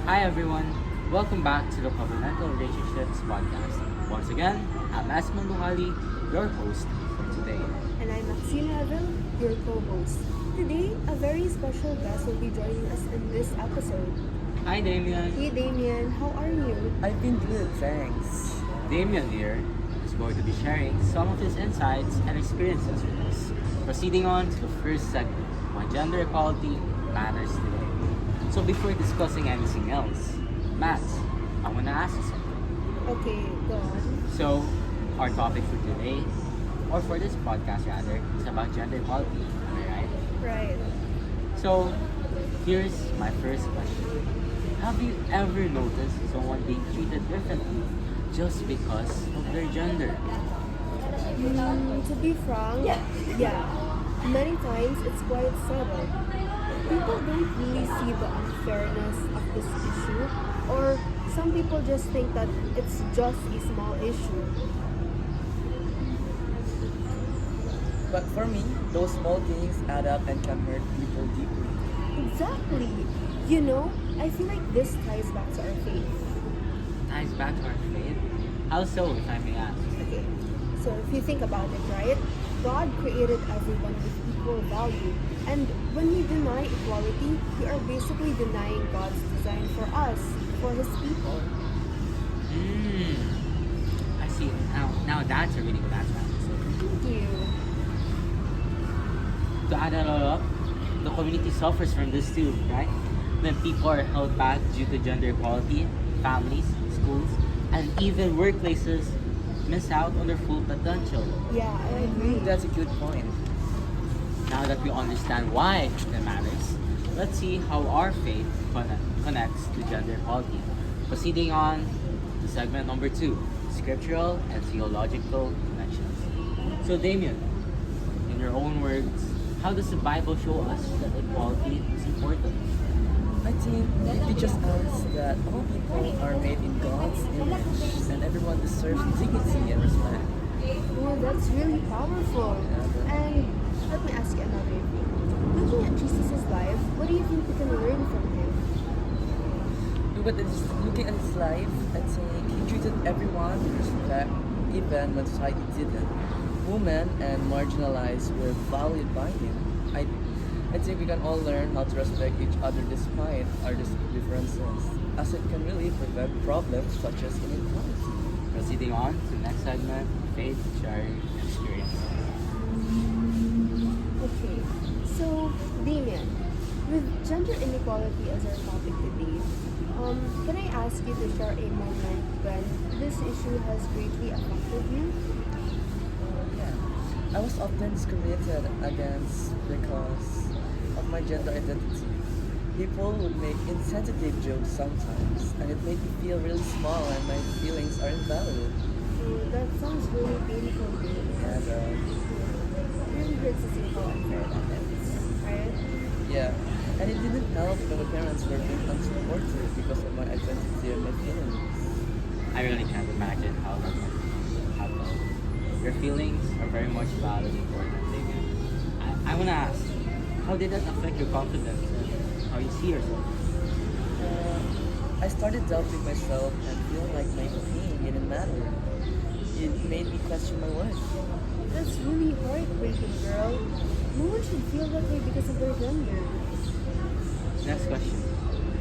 Hi everyone, welcome back to the Covenantal Relationships Podcast. Once again, I'm Asman Buhali, your host for today. And I'm Maxine Revel, your co host. Today, a very special guest will be joining us in this episode. Hi Hey Damien. Damien, how are you? I've been good, thanks. Damien here is going to be sharing some of his insights and experiences with us. Proceeding on to the first segment, why gender equality matters today. So before discussing anything else, Matt, I want to ask you something. Okay, go on. So, our topic for today, or for this podcast rather, is about gender equality. Am I right? Right. So, here's my first question. Have you ever noticed someone being treated differently just because of their gender? To be frank, yeah. Many times it's quite subtle. People don't really see the unfairness of this issue, or some people just think that it's just a small issue. But for me, those small things add up and can hurt people deeply. Exactly. I feel like this ties back to our faith. Ties back to our faith. How so, if I may ask? Okay, so if you think about it, right? God created everyone with equal value. And when we deny equality, we are basically denying God's design for us, for His people. I see. Now that's a really good answer. Thank you. To add that all up, the community suffers from this too, right? When people are held back due to gender equality, families, schools, and even workplaces miss out on their full potential. Yeah, I agree. That's a good point. Now that we understand why it matters, let's see how our faith connects to gender equality. Proceeding on to segment number 2, scriptural and theological connections. So Damien, in your own words, how does the Bible show us that equality is important? I think it teaches us that all people are made in God's image and everyone deserves dignity and respect. Oh, that's really powerful. And let me ask you another thing. Looking at Jesus' life, what do you think we can learn from him? Looking at his life, I think he treated everyone with respect even when society didn't. Women and marginalized were valued by him. I think we can all learn how to respect each other despite our differences, as it can really prevent problems such as inequality. Proceeding on to the next segment, faith, sharing, and experience. Okay, so Damien, with gender inequality as our topic today, can I ask you to share a moment when this issue has greatly affected you? Yeah, I was often discriminated against because of my gender identity. People would make insensitive jokes sometimes, and it made me feel really small and my feelings are invalid. Oh, that sounds really painful, Damien. And It really hurts to see how unfair that is, right? yeah, and it didn't help when my parents were being unsupportive because of my identity and my feelings. I really can't imagine how that must have felt. Your feelings are very much valid and important, Damien. I want to ask, how did that affect your confidence and how you see yourself? I started doubting myself and feeling like my opinion didn't matter. It made me question my worth. That's really heartbreaking, girl. No one should feel that way because of their gender. Next question.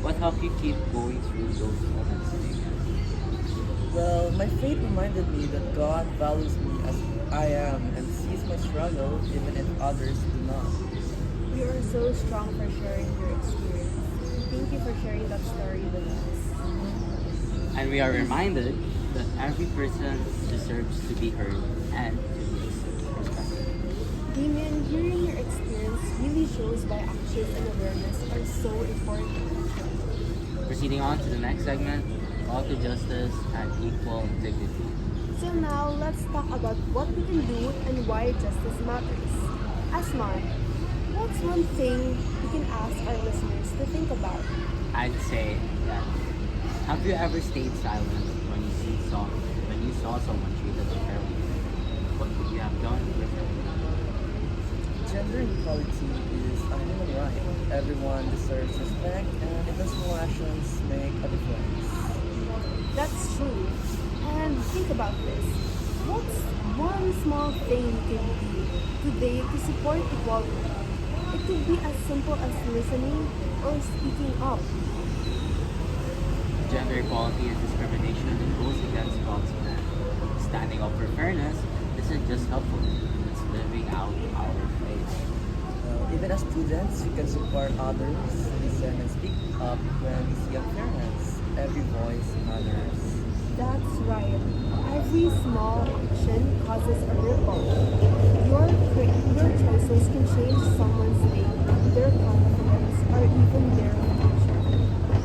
What helped you keep going through those moments, Damien? Well, my faith reminded me that God values me as I am and sees my struggle even if others do not. You are so strong for sharing your experience. Thank you for sharing that story with us. And we are reminded that every person deserves to be heard and to be respected. Damien, hearing your experience really shows why actions and awareness are so important. Proceeding on to the next segment, all to justice and equal dignity. So now let's talk about what we can do and why justice matters. Asman, what's one thing we can ask our listeners to think about? I'd say that have you ever stayed silent when you saw someone treated unfairly? What would you have done differently? Gender equality is a human right. Everyone deserves respect, and individual actions make a difference. That's true. And think about this. What's one small thing you can do today to support equality? It could be as simple as listening or speaking up. Gender equality is discrimination that goes against God's plan. Standing up for fairness isn't just helpful, it's living out our faith. Even as students, we can support others, listen and speak up when we see unfairness. Every voice matters. That's right. Every small action causes a ripple. Your choices can change someone's day, their confidence, or even their future.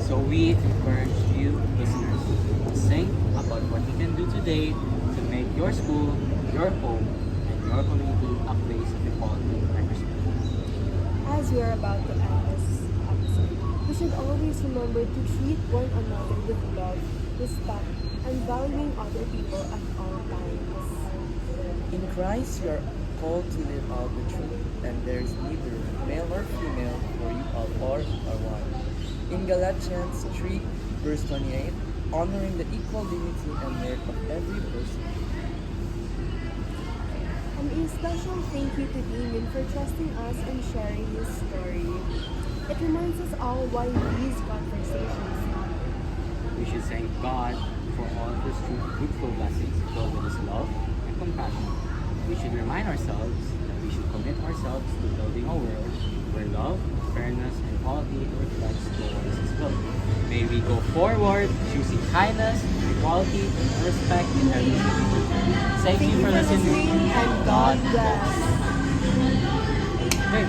So we encourage you, listeners, to think about what you can do today to make your school, your home, and your community a place of equality and respect. As we are about to end this episode, we should always remember to treat one another with love, respect, and valuing other people at all times. In Christ, we are called to live out the truth, and there is neither male or female, for you all are one. In Galatians 3, verse 28, honoring the equal dignity and merit of every person. And a special thank you to Damien for trusting us and sharing his story. It reminds us all why these conversations matter. We should thank God for all of His fruitful blessings filled with His love and compassion. We should remind ourselves that we should commit ourselves to building a world where love, fairness, and equality reflects towards His will. May we go forward choosing kindness, equality, and respect in everything we do. Thank you for listening, and God bless. Okay.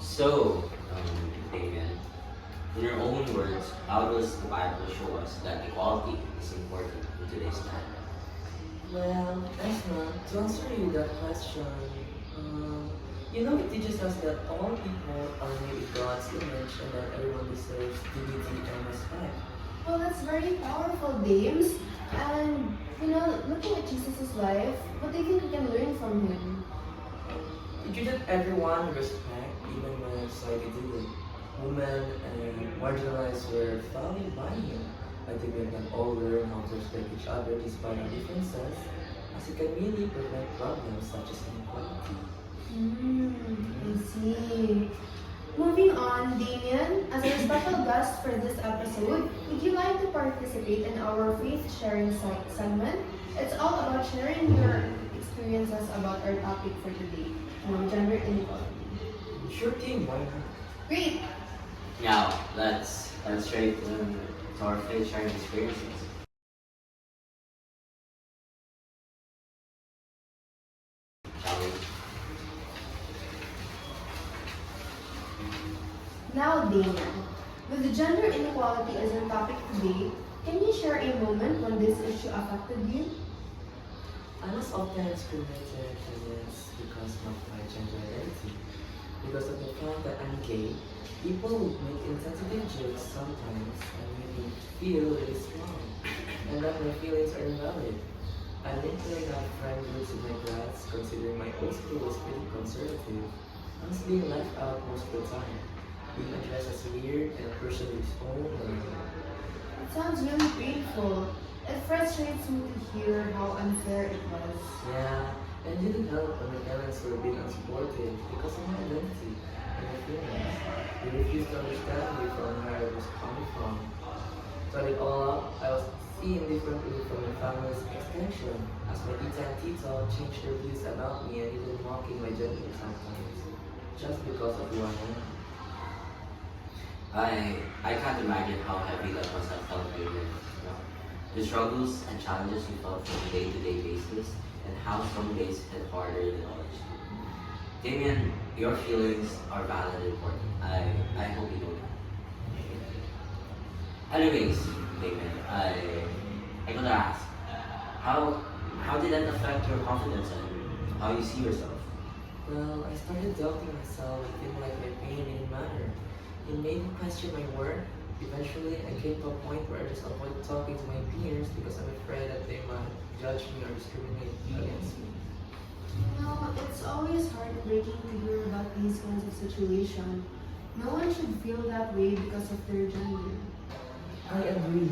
So, Damien, in your own words, how does the Bible show us that equality is important in today's time? Well, Esma, to answer you that question, it teaches us that all people are made in God's image and that everyone deserves dignity and respect. Well, that's very powerful, James. And, looking at Jesus' life, what do you think we can learn from him? He treated everyone with respect, even when society didn't. Women and marginalized were valued by him. I think we can all learn how to respect each other despite our differences, as it can really prevent problems such as inequality. I see. Moving on, Damien, as our special guest for this episode, would you like to participate in our faith sharing segment? It's all about sharing your experiences about our topic for today, gender inequality. Sure thing, why not? Great! Now, let's straight to our faith sharing experiences. Shall we? Now, Damien, with the gender inequality as our topic today, can you share a moment when this issue affected you? I was often discriminated against because of my gender identity. Because of the fact that I'm gay, people would make insensitive jokes sometimes and make me feel really small, and that my feelings are invalid. I didn't really have friend groups in my class, considering my old school was pretty conservative. I was being left out most of the time, being addressed as weird and a person with his own learning. It sounds really painful. It frustrates me to hear how unfair it was. Yeah, and it didn't help when my parents were being unsupportive because of my identity and my feelings. They refused to understand me from where I was coming from. To add it all up, I was seen differently from my family's extension, as my tita and tito changed their views about me and even mocking my gender sometimes, just because of who I am. I can't imagine how heavy that must have felt for you. The struggles and challenges you felt on a day-to-day basis, and how some days hit harder than others. Damien, your feelings are valid and important. I hope you know that. Anyways, Damien, I gotta ask, how did that affect your confidence and how you see yourself? Well, I started doubting myself and feeling like my pain didn't matter. It made me question my worth, Eventually, I came to a point where I just avoid talking to my peers because I'm afraid that they might judge me or discriminate against me. It's always heartbreaking to hear about these kinds of situations. No one should feel that way because of their gender. I agree.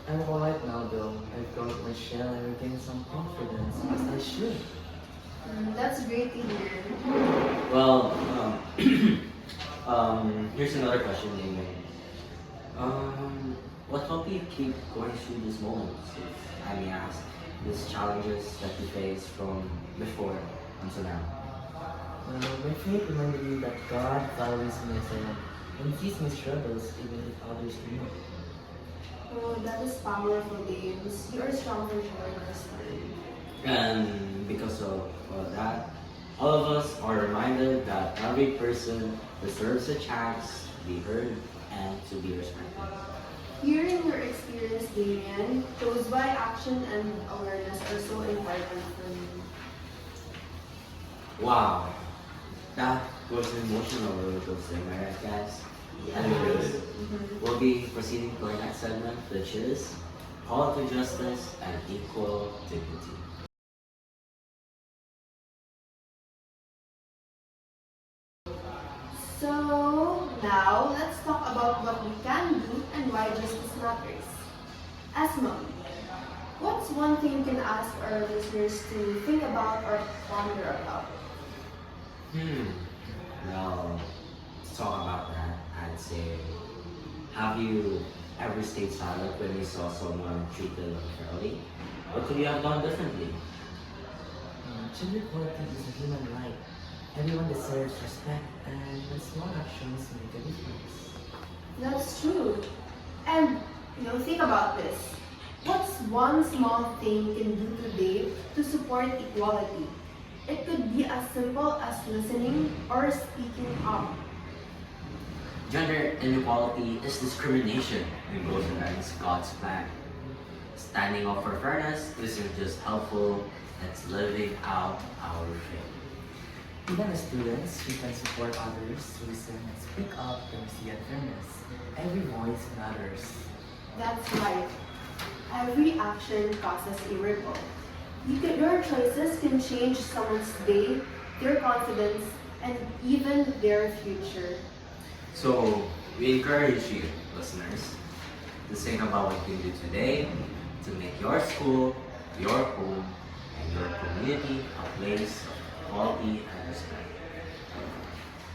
I'm alright now though. I've got my shell and regained some confidence as I should. That's great to hear. Well, here's another question, Damon. What helped you keep going through these moments, if I may ask, these challenges that you faced from before until now? My faith reminded me that God values me as I am and sees my struggles even if others do not. Oh, that is powerful, James. You are strong for sharing your story. And because of that, all of us are reminded that every person deserves a chance to be heard and to be respected. Hearing your experience, Damien, shows why action and awareness are so important for me. Wow, that was an emotional roller coaster, am I right, guys? Anyways, we'll be proceeding to our next segment, which is Call to Justice and Equal Dignity. So, now let's talk about what we can do and why justice matters. Asma, what's one thing you can ask our listeners to think about or ponder about? Well, to talk about that, I'd say, have you ever stayed silent when you saw someone treated unfairly? What could you have done differently? Gender equality is a human right. Everyone deserves respect and when small actions make a difference. That's true. And, think about this. What's one small thing you can do today to support equality? It could be as simple as listening or speaking up. Gender inequality is discrimination and goes against God's plan. Standing up for fairness isn't just helpful, it's living out our faith. Even as students, we can support others, listen, and speak up when we see unfairness. Every voice matters. That's right. Every action causes a ripple. Your choices can change someone's day, their confidence, and even their future. So, we encourage you, listeners, to think about what you can do today to make your school, your home, and your community a place of equality and respect.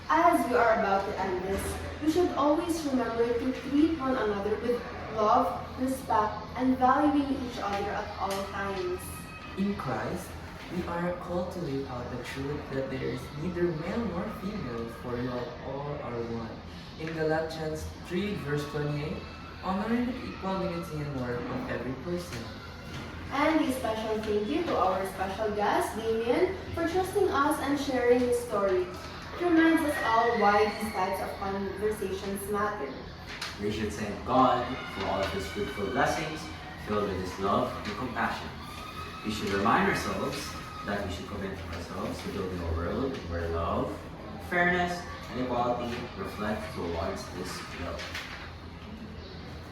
As we are about to end this, we should always remember to treat one another with love, respect, and valuing each other at all times. In Christ, we are called to live out the truth that there is neither male nor female, for you all are one. In Galatians 3 verse 28, honoring the equal dignity and worth of every person. And a special thank you to our special guest, Damien, for trusting us and sharing his story. It reminds us all why these types of conversations matter. We should thank God for all of His fruitful blessings, filled with His love and compassion. We should remind ourselves that we should commit ourselves to building a world where love, fairness, and equality reflect towards this will.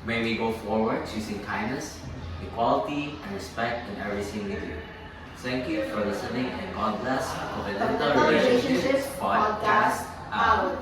May we go forward choosing kindness, equality, and respect in everything we do. Thank you for listening and God bless. Covenantal Relationships Relationships Podcast out.